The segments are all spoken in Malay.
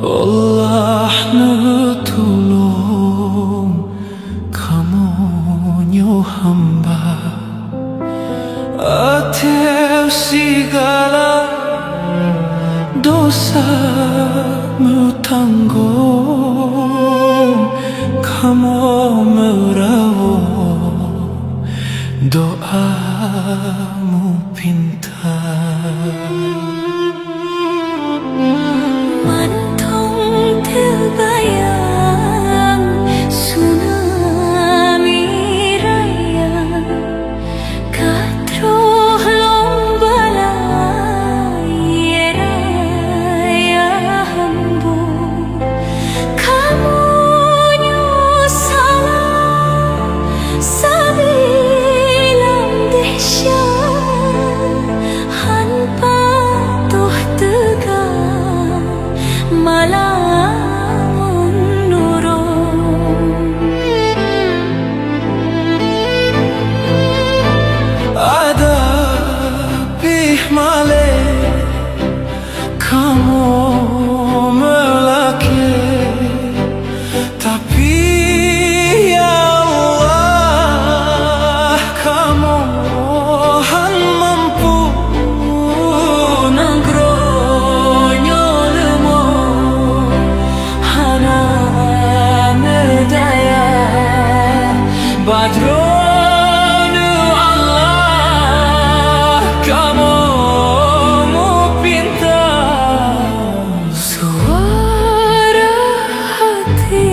Allah na tulong kamu nyo hamba atas segala dosa tanggung. Kamu merawat doamu pintar. Mantong terbayang tsunami raya katruh lombalai raya hambu. Kamu salah sabilang dahsyat hanpa toh tegak malamun nurun. Ada pih male kamu melaki, tapi ya Allah kamu han mampu nangkronyo lemo hana medaya badronu Allah kamu mu pintar. Suara hati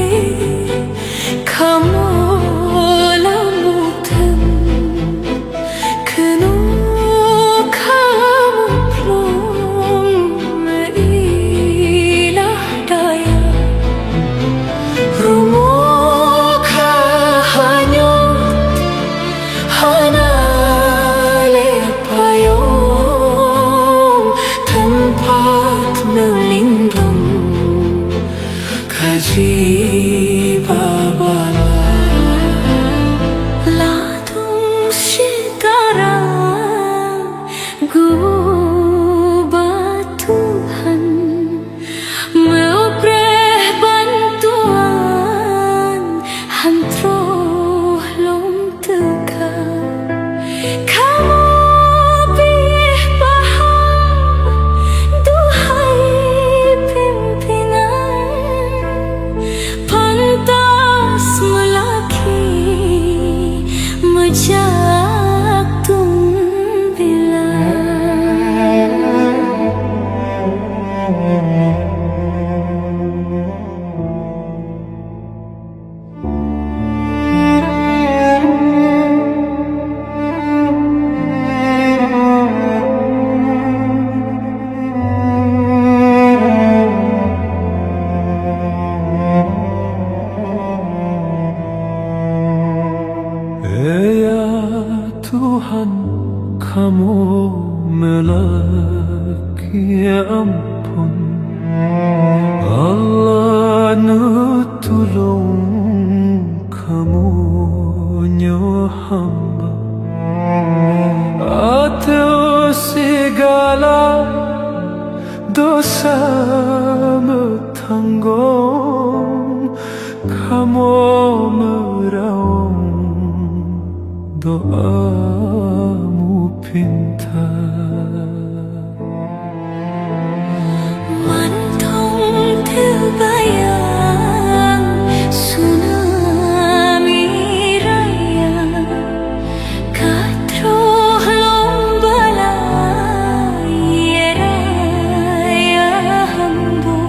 kamu lambutan kenuh kamu plong meilah daya rumah hanyut hana lepayung tempat melindung kaji babala ladung sekarang gubah Tuhan memberi bantuan hantruh lom tegak. Kamu pilih paham duhai pimpinan pantas melaki mejak tumbilan. Ya Tuhan, kamu melaki ampun. Allah nu tulung kamu nyo hamba atas segala dosa tanggung. Kamu merawat doamu pintar. Mantong terbayang tsunami raya katruh lombalai raya hambu.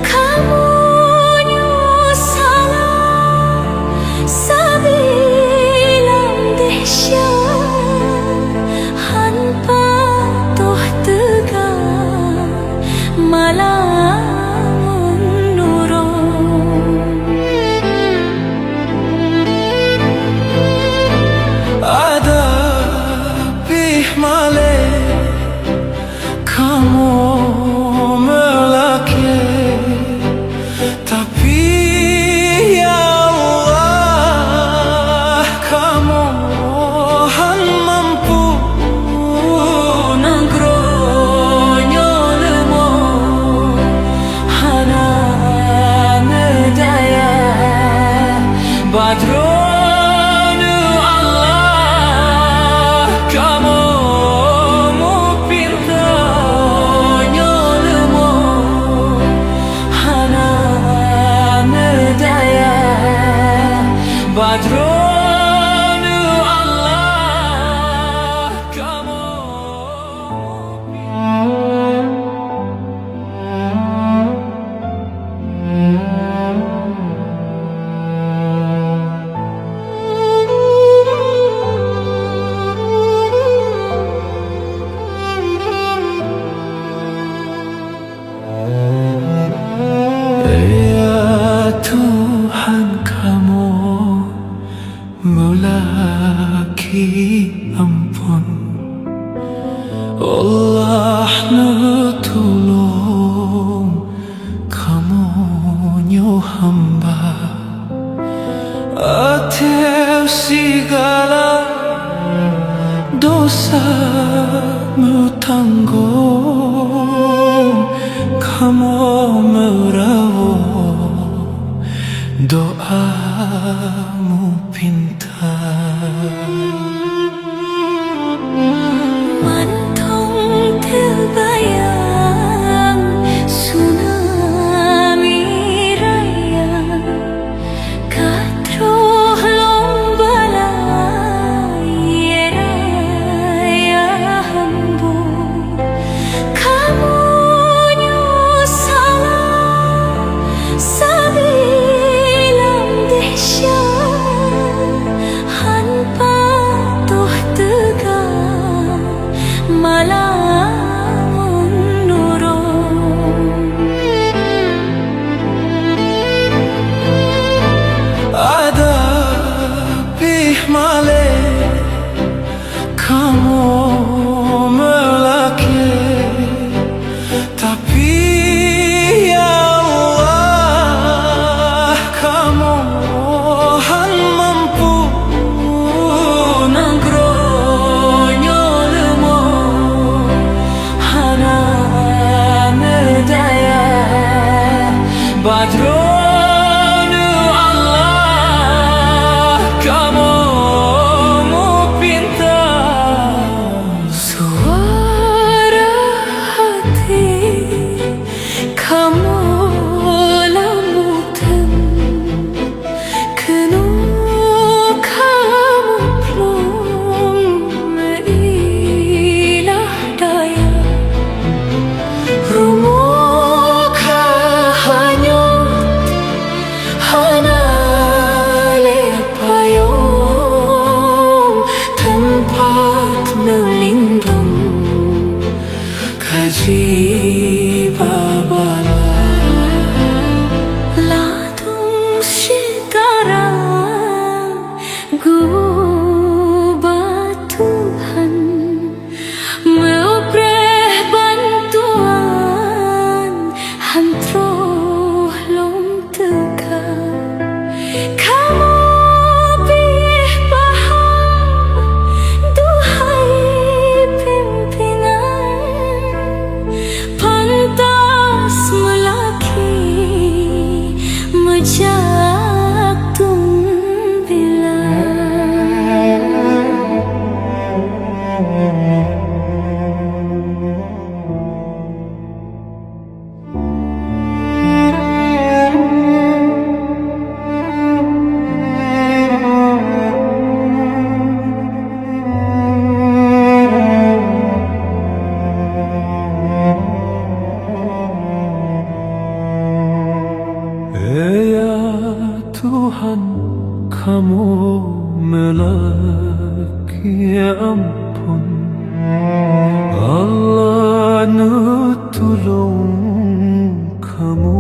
Kamu salah sabilang dahsyat hanpa toh tegak malamun nurun. Ada pih male kamu melaki, tapi ya Allah kamu han mampu nangkronyo lemo Badronu Allah kamu Ya Tuhan kamu melaki ampun Allah tolong kamu nyo hamba atas segala dosa tanggung kamu merawat doamu pintar Mantong terbayang tsunami raya Kadroh lombalai raya hambu Kamu salah sabilang dahsyat hanpa toh tegar malamun nurun ada pih male kamu melaki tapi ya Allah kamu han mampu nangkronyo lemo hana medaya Badronu Allah kamu pintar Suara hati kamu lambutan Kenu kamu plong ilah daya Rumuka hanyut hana lepayong tempat melindung kaji babala Ladung sekarang gubah Tuhan Meopreh bantuan Hantroh lom tegak Kamu pilih paham Duhai pimpinan Pantas melaki Mejak tumbilan Ya Tuhan kamu melaki ampun Allah tolong kamu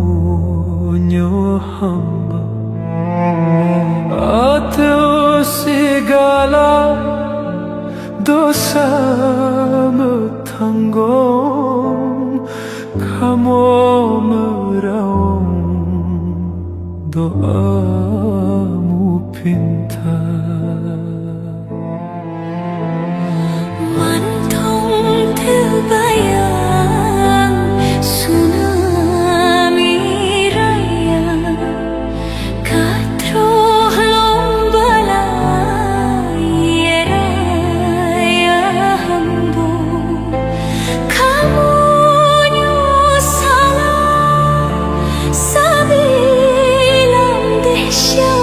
nyo hamba atas segala dosa tanggung kamu merawat doamu pintar Mantong terbayang tsunami raya Kadroh lombalai raya hambu Kamu salah sabilang dahsyat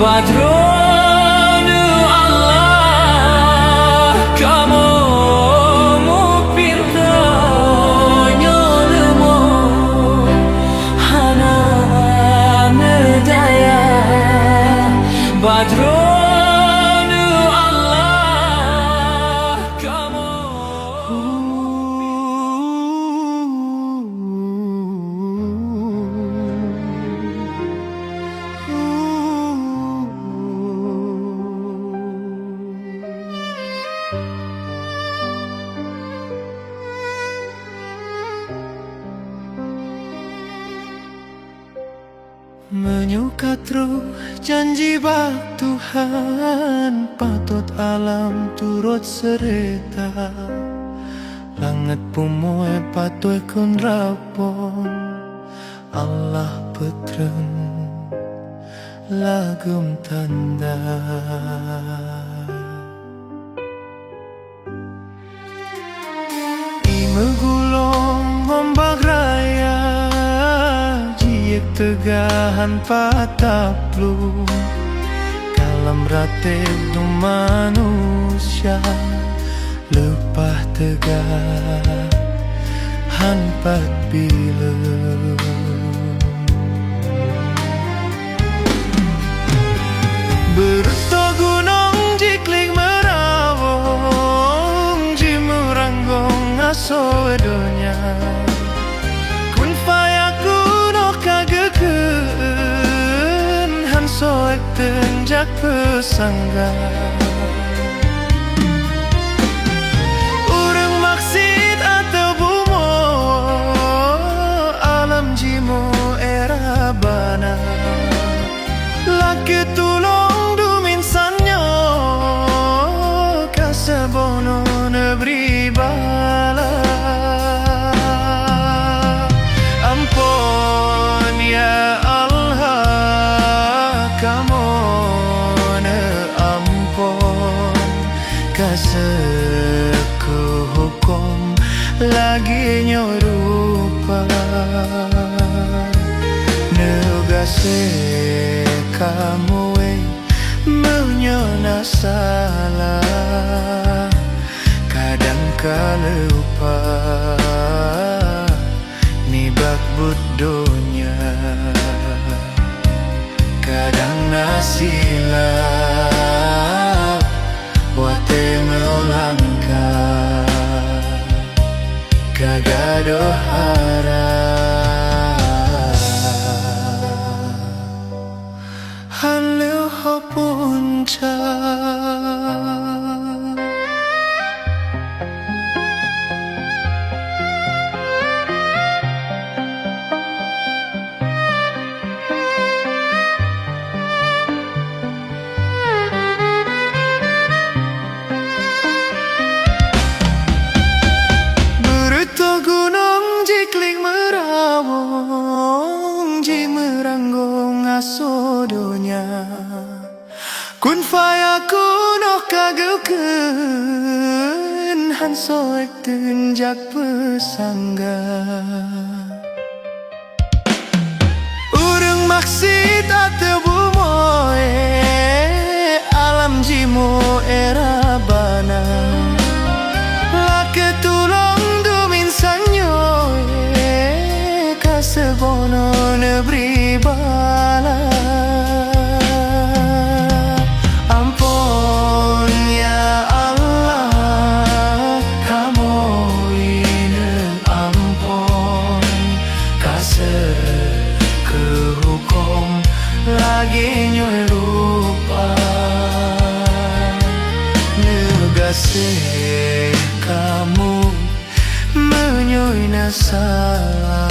Badronu Allah kamu mu pinta nyolemu hana medaya Badronu Allah kamu menyukat ruh janji bak Tuhan, patut alam turut serta. Langit pumoy patuh kun rapon, Allah petreng lagum tanda. Imegulong ombak raya, jiek tegahan pataplu. Kalam ratib du manusia, lepah tegah hanpat bila. Berto gunung jikling merawong, jimuranggong aso edonya. Kun fayaku no kageken, hanso ek tenjak pesangga. Urang maksid atau bumo, alam jimu era bana. Laki tulong dumin sanyo, kasebono nebri bala. Ampun ya Allah, kamu ne ampun, kaseku hukum lagi nyorupa. Negase kamu menyona salah, kadang kalupa nibak budonya, kadang nasilap wate melangkah kagado Halo punca. Beruto gunung jikling merawong, jimeranggung asodonya. Kun fayaku no kageukeun, hanso ek tenjak pesangga. Urang maksid ateu bumoe, alam jimu era bana. Lake tulong dumin sanyoe, kasebono nebri bala. Lagi nyorupa negase kamu menyoina salah,